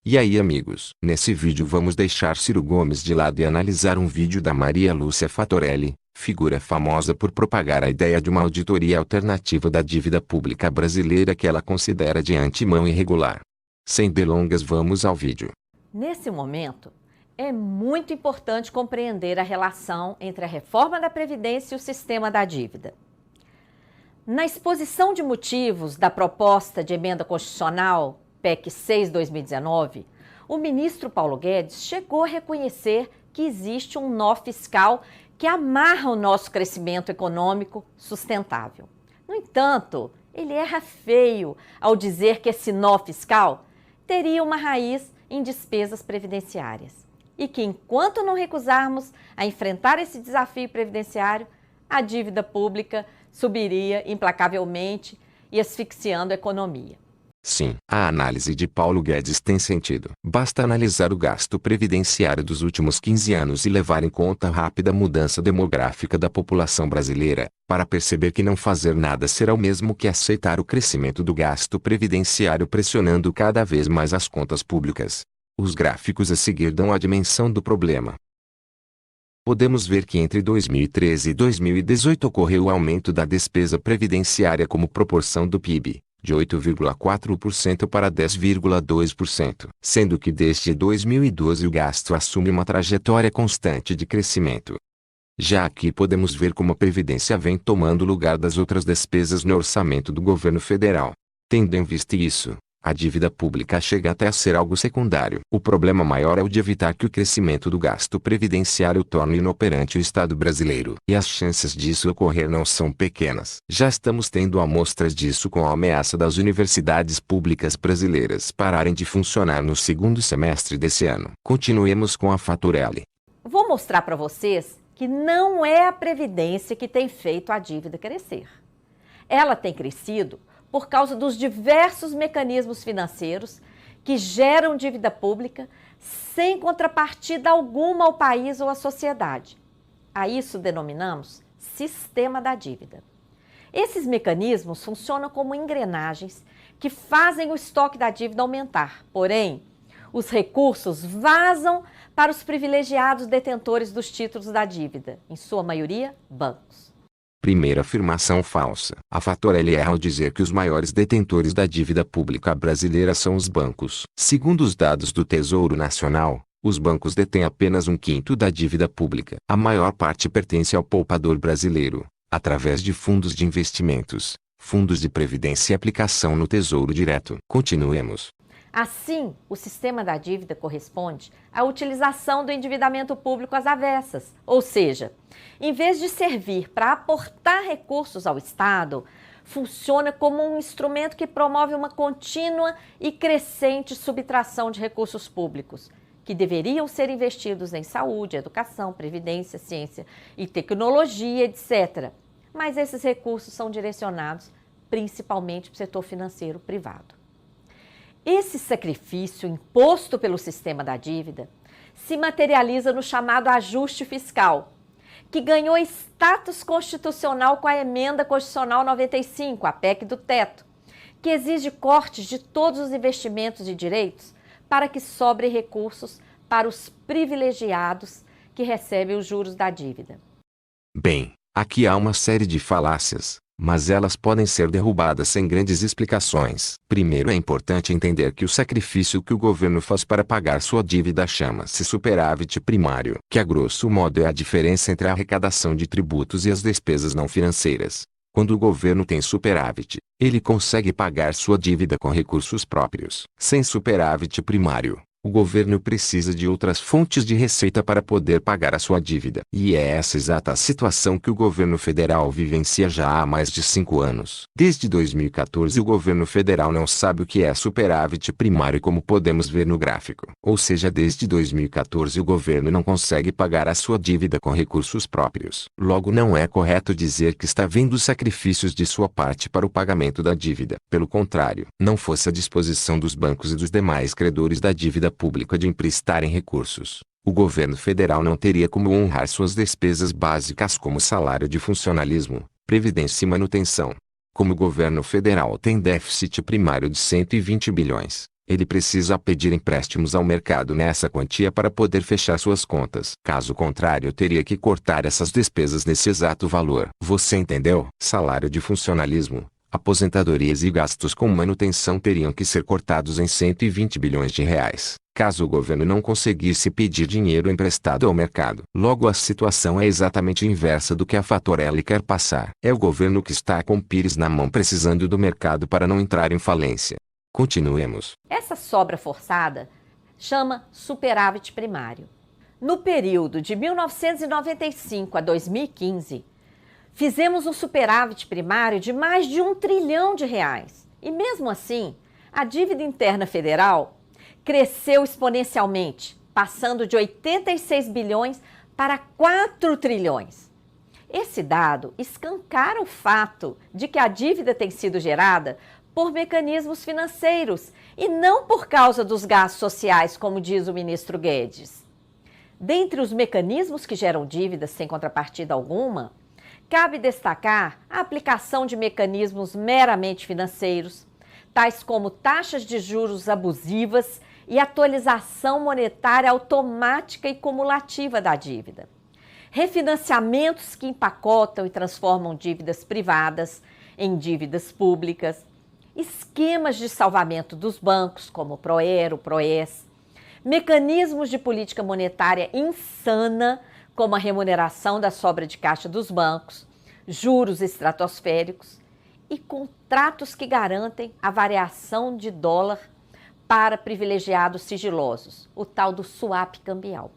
E aí, amigos, nesse vídeo vamos deixar Ciro Gomes de lado e analisar um vídeo da Maria Lúcia Fattorelli, figura famosa por propagar a ideia de uma auditoria alternativa da dívida pública brasileira que ela considera de antemão irregular. Sem delongas, vamos ao vídeo. Nesse momento, é muito importante compreender a relação entre a reforma da Previdência e o sistema da dívida. Na exposição de motivos da proposta de emenda constitucional PEC 6/2019, o ministro Paulo Guedes chegou a reconhecer que existe um nó fiscal que amarra o nosso crescimento econômico sustentável. No entanto, ele erra feio ao dizer que esse nó fiscal teria uma raiz em despesas previdenciárias e que, enquanto não recusarmos a enfrentar esse desafio previdenciário, a dívida pública subiria implacavelmente e asfixiando a economia. Sim, a análise de Paulo Guedes tem sentido. Basta analisar o gasto previdenciário dos últimos 15 anos e levar em conta a rápida mudança demográfica da população brasileira, para perceber que não fazer nada será o mesmo que aceitar o crescimento do gasto previdenciário pressionando cada vez mais as contas públicas. Os gráficos a seguir dão a dimensão do problema. Podemos ver que entre 2013 e 2018 ocorreu o aumento da despesa previdenciária como proporção do PIB, de 8,4% para 10,2%, sendo que desde 2012 o gasto assume uma trajetória constante de crescimento. Já aqui podemos ver como a Previdência vem tomando lugar das outras despesas no orçamento do governo federal. Tendo em vista isso, a dívida pública chega até a ser algo secundário. O problema maior é o de evitar que o crescimento do gasto previdenciário torne inoperante o Estado brasileiro. E as chances disso ocorrer não são pequenas. Já estamos tendo amostras disso com a ameaça das universidades públicas brasileiras pararem de funcionar no segundo semestre desse ano. Continuemos com a Fattorelli. Vou mostrar para vocês que não é a Previdência que tem feito a dívida crescer. Ela tem crescido por causa dos diversos mecanismos financeiros que geram dívida pública sem contrapartida alguma ao país ou à sociedade. A isso denominamos sistema da dívida. Esses mecanismos funcionam como engrenagens que fazem o estoque da dívida aumentar. Porém, os recursos vazam para os privilegiados detentores dos títulos da dívida, em sua maioria, bancos. Primeira afirmação falsa. A Fattorelli erra ao dizer que os maiores detentores da dívida pública brasileira são os bancos. Segundo os dados do Tesouro Nacional, os bancos detêm apenas 1/5 da dívida pública. A maior parte pertence ao poupador brasileiro, através de fundos de investimentos, fundos de previdência e aplicação no Tesouro Direto. Continuemos. Assim, o sistema da dívida corresponde à utilização do endividamento público às avessas, ou seja, em vez de servir para aportar recursos ao Estado, funciona como um instrumento que promove uma contínua e crescente subtração de recursos públicos, que deveriam ser investidos em saúde, educação, previdência, ciência e tecnologia, etc. Mas esses recursos são direcionados principalmente para o setor financeiro privado. Esse sacrifício imposto pelo sistema da dívida se materializa no chamado ajuste fiscal, que ganhou status constitucional com a Emenda Constitucional 95, a PEC do teto, que exige cortes de todos os investimentos e direitos para que sobre recursos para os privilegiados que recebem os juros da dívida. Bem, aqui há uma série de falácias, mas elas podem ser derrubadas sem grandes explicações. Primeiro, é importante entender que o sacrifício que o governo faz para pagar sua dívida chama-se superávit primário, que a grosso modo é a diferença entre a arrecadação de tributos e as despesas não financeiras. Quando o governo tem superávit, ele consegue pagar sua dívida com recursos próprios. Sem superávit primário, o governo precisa de outras fontes de receita para poder pagar a sua dívida. E é essa exata a situação que o governo federal vivencia já há mais de 5 anos. Desde 2014 o governo federal não sabe o que é superávit primário, como podemos ver no gráfico. Ou seja, desde 2014 o governo não consegue pagar a sua dívida com recursos próprios. Logo, não é correto dizer que está vendo sacrifícios de sua parte para o pagamento da dívida. Pelo contrário, não fosse a disposição dos bancos e dos demais credores da dívida pública de emprestarem recursos, o governo federal não teria como honrar suas despesas básicas como salário de funcionalismo, previdência e manutenção. Como o governo federal tem déficit primário de 120 bilhões, ele precisa pedir empréstimos ao mercado nessa quantia para poder fechar suas contas. Caso contrário, teria que cortar essas despesas nesse exato valor. Você entendeu? Salário de funcionalismo, aposentadorias e gastos com manutenção teriam que ser cortados em 120 bilhões de reais, caso o governo não conseguisse pedir dinheiro emprestado ao mercado. Logo, a situação é exatamente inversa do que a Fattorelli quer passar. É o governo que está com o pires na mão precisando do mercado para não entrar em falência. Continuemos. Essa sobra forçada chama superávit primário. No período de 1995 a 2015, fizemos um superávit primário de mais de R$ 1 trilhão. E mesmo assim, a dívida interna federal cresceu exponencialmente, passando de 86 bilhões para 4 trilhões. Esse dado escancara o fato de que a dívida tem sido gerada por mecanismos financeiros e não por causa dos gastos sociais, como diz o ministro Guedes. Dentre os mecanismos que geram dívidas sem contrapartida alguma, cabe destacar a aplicação de mecanismos meramente financeiros, tais como taxas de juros abusivas e atualização monetária automática e cumulativa da dívida. Refinanciamentos que empacotam e transformam dívidas privadas em dívidas públicas, esquemas de salvamento dos bancos, como o Proero, Proes, mecanismos de política monetária insana, como a remuneração da sobra de caixa dos bancos, juros estratosféricos e contratos que garantem a variação de dólar para privilegiados sigilosos, o tal do swap cambial.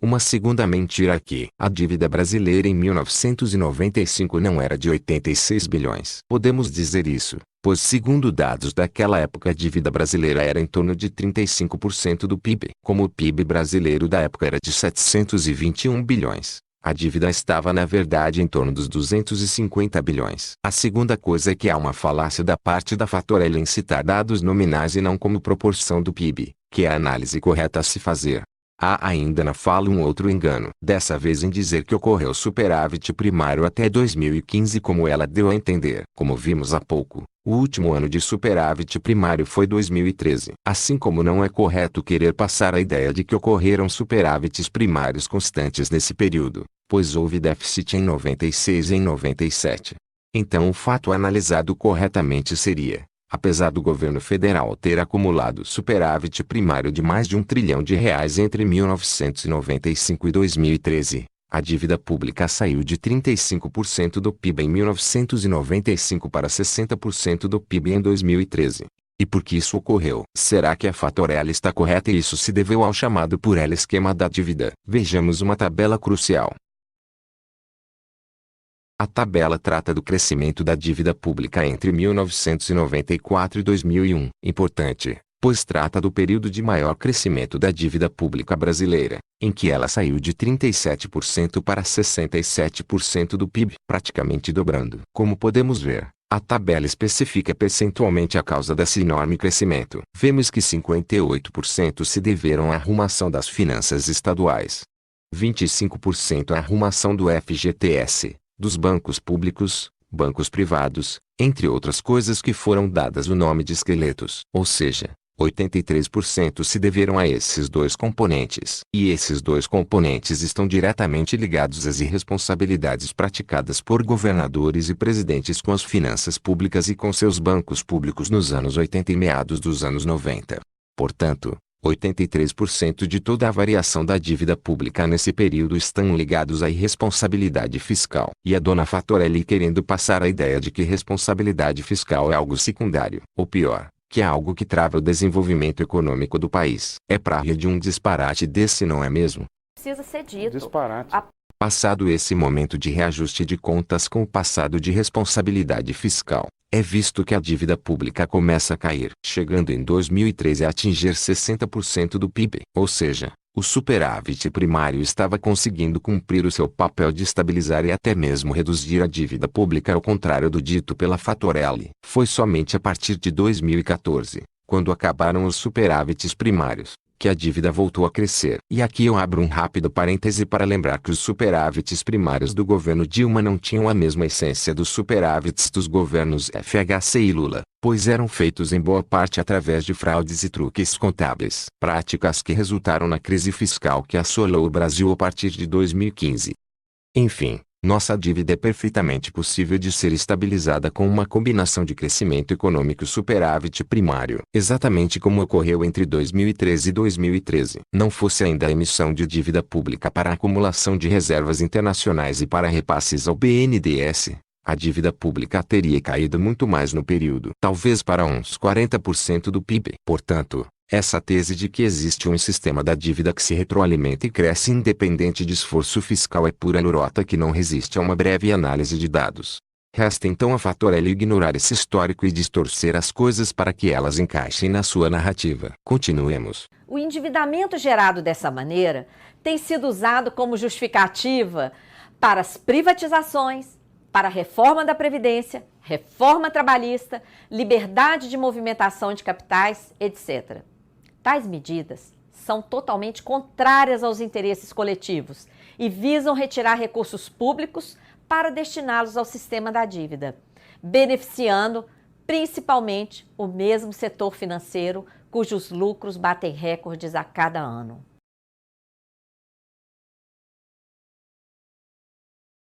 Uma segunda mentira aqui. A dívida brasileira em 1995 não era de 86 bilhões. Podemos dizer isso, pois segundo dados daquela época a dívida brasileira era em torno de 35% do PIB. Como o PIB brasileiro da época era de 721 bilhões, a dívida estava na verdade em torno dos 250 bilhões. A segunda coisa é que há uma falácia da parte da Fattorelli em citar dados nominais e não como proporção do PIB, que é a análise correta a se fazer. Há ainda na fala um outro engano, dessa vez em dizer que ocorreu superávit primário até 2015 como ela deu a entender. Como vimos há pouco, o último ano de superávit primário foi 2013. Assim como não é correto querer passar a ideia de que ocorreram superávites primários constantes nesse período, pois houve déficit em 96 e em 97. Então o fato analisado corretamente seria: apesar do governo federal ter acumulado superávit primário de mais de R$ 1 trilhão entre 1995 e 2013, a dívida pública saiu de 35% do PIB em 1995 para 60% do PIB em 2013. E por que isso ocorreu? Será que a Fattorelli está correta e isso se deveu ao chamado por ela esquema da dívida? Vejamos uma tabela crucial. A tabela trata do crescimento da dívida pública entre 1994 e 2001. Importante, pois trata do período de maior crescimento da dívida pública brasileira, em que ela saiu de 37% para 67% do PIB, praticamente dobrando. Como podemos ver, a tabela especifica percentualmente a causa desse enorme crescimento. Vemos que 58% se deveram à arrumação das finanças estaduais, 25% à arrumação do FGTS, dos bancos públicos, bancos privados, entre outras coisas que foram dadas o nome de esqueletos. Ou seja, 83% se deveram a esses dois componentes. E esses dois componentes estão diretamente ligados às irresponsabilidades praticadas por governadores e presidentes com as finanças públicas e com seus bancos públicos nos anos 80 e meados dos anos 90. Portanto, 83% de toda a variação da dívida pública nesse período estão ligados à irresponsabilidade fiscal. E a dona Fattorelli querendo passar a ideia de que responsabilidade fiscal é algo secundário, ou pior, que é algo que trava o desenvolvimento econômico do país. É praia de um disparate desse, não é mesmo? Precisa ser dito. Disparate. Passado esse momento de reajuste de contas com o passado de responsabilidade fiscal, é visto que a dívida pública começa a cair, chegando em 2013 a atingir 60% do PIB. Ou seja, o superávit primário estava conseguindo cumprir o seu papel de estabilizar e até mesmo reduzir a dívida pública, ao contrário do dito pela Fattorelli. Foi somente a partir de 2014, quando acabaram os superávites primários, que a dívida voltou a crescer. E aqui eu abro um rápido parêntese para lembrar que os superávites primários do governo Dilma não tinham a mesma essência dos superávites dos governos FHC e Lula, pois eram feitos em boa parte através de fraudes e truques contábeis. Práticas que resultaram na crise fiscal que assolou o Brasil a partir de 2015. Enfim, nossa dívida é perfeitamente possível de ser estabilizada com uma combinação de crescimento econômico e superávit primário, exatamente como ocorreu entre 2013 e 2013. Não fosse ainda a emissão de dívida pública para a acumulação de reservas internacionais e para repasses ao BNDES, a dívida pública teria caído muito mais no período, talvez para uns 40% do PIB. Portanto, essa tese de que existe um sistema da dívida que se retroalimenta e cresce independente de esforço fiscal é pura lorota que não resiste a uma breve análise de dados. Resta então a Fatorelli ignorar esse histórico e distorcer as coisas para que elas encaixem na sua narrativa. Continuemos. O endividamento gerado dessa maneira tem sido usado como justificativa para as privatizações, para a reforma da Previdência, reforma trabalhista, liberdade de movimentação de capitais, etc. Tais medidas são totalmente contrárias aos interesses coletivos e visam retirar recursos públicos para destiná-los ao sistema da dívida, beneficiando principalmente o mesmo setor financeiro cujos lucros batem recordes a cada ano.